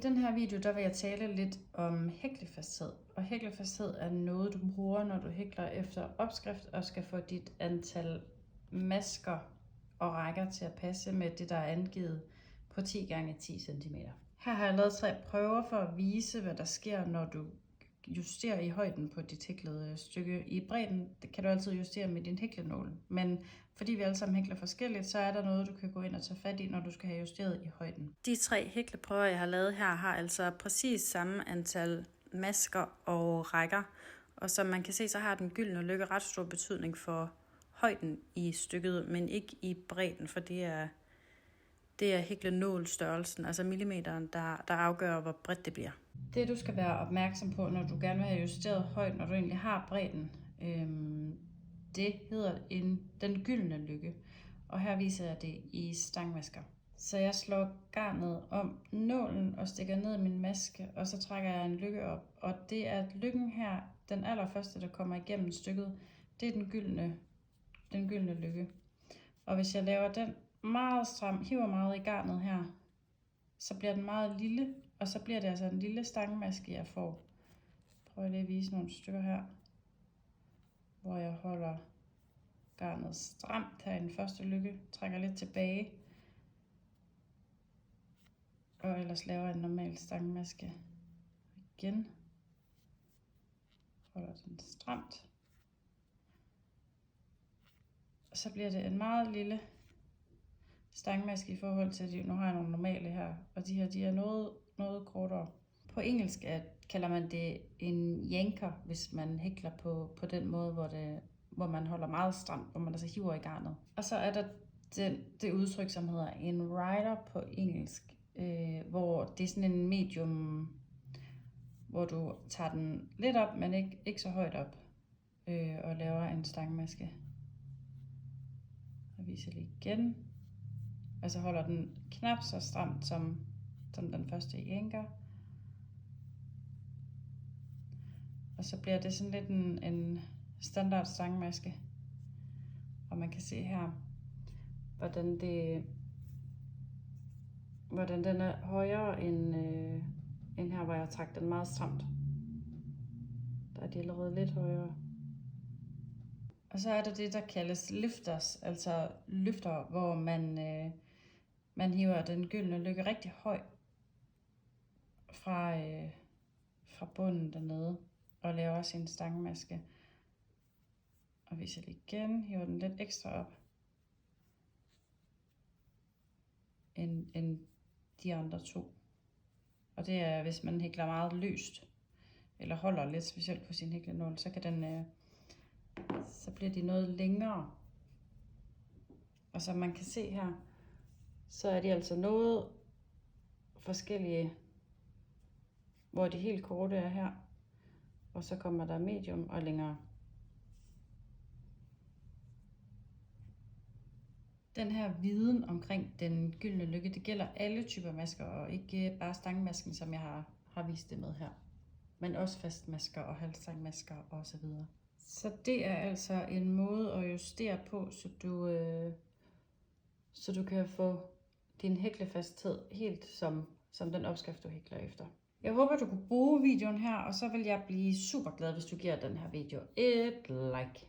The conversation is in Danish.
den her video, der vil jeg tale lidt om hæklefasthed. Og hæklefasthed er noget, du bruger, når du hækler efter opskrift og skal få dit antal masker og rækker til at passe med det, der er angivet på 10 x 10 cm. Her har jeg lavet 3 prøver for at vise, hvad der sker, når du justerer i højden på dit hæklede stykke. I bredden kan du altid justere med din hæklenål, men fordi vi alle sammen hækler forskelligt, så er der noget, du kan gå ind og tage fat i, når du skal have justeret i højden. De 3 hækleprøver, jeg har lavet her, har altså præcis samme antal masker og rækker. Og som man kan se, så har den gyldne lykke ret stor betydning for højden i stykket, men ikke i bredden, for det er hæklenålstørrelsen, altså millimeteren, der afgør, hvor bredt det bliver. Det du skal være opmærksom på, når du gerne vil have justeret højden, når du egentlig har bredden, det hedder den gyldne lykke. Og her viser jeg det i stangmasker. Så jeg slår garnet om nålen og stikker ned i min maske, og så trækker jeg en lykke op. Og det er lykken her, den allerførste, der kommer igennem stykket, det er den gyldne lykke. Og hvis jeg laver den meget stram, hiver meget i garnet her, så bliver den meget lille, og så bliver det altså en lille stangmaske, jeg får. Prøv lige at vise nogle stykker her, hvor jeg holder garnet stramt her i den første lykke, trækker lidt tilbage, og ellers laver en normal stangmaske igen. Holder den stramt. Og så bliver det en meget lille stangmaske i forhold til, nu har jeg nogle normale her, og de her, de er noget kortere. På engelsk kalder man det en yanker, hvis man hækler på den måde, hvor man holder meget stramt, hvor man altså hiver i garnet. Og så er der det udtryk, som hedder en rider på engelsk, hvor det er sådan en medium, hvor du tager den lidt op, men ikke så højt op, og laver en stangmaske. Jeg viser lige igen. Og så holder den knap så stramt som den første yanker. Og så bliver det sådan lidt en standard stangmaske. Og man kan se her, hvordan den er højere end her, hvor jeg trak den meget stramt. Der er de allerede lidt højere. Og så er der det, der kaldes lifters, altså løfter, hvor man hiver den gyldne lykke rigtig høj fra bunden dernede, og laver også en stangmaske. Og viser det igen, hiver den lidt ekstra op end de andre 2. Og det er, hvis man hækler meget løst, eller holder lidt specielt på sin hæklenål, så så bliver de noget længere. Og som man kan se her, så er de altså noget forskellige, hvor de helt korte er her, og så kommer der medium og længere. Den her viden omkring den gyldne lykke, det gælder alle typer masker, og ikke bare stangmasken, som jeg har vist det med her, men også fastmasker og halvstangmasker osv. Så det er altså en måde at justere på, så du kan få din hæklefasthed helt som den opskrift, du hækler efter. Jeg håber, du kunne bruge videoen her, og så vil jeg blive super glad, hvis du giver den her video et like.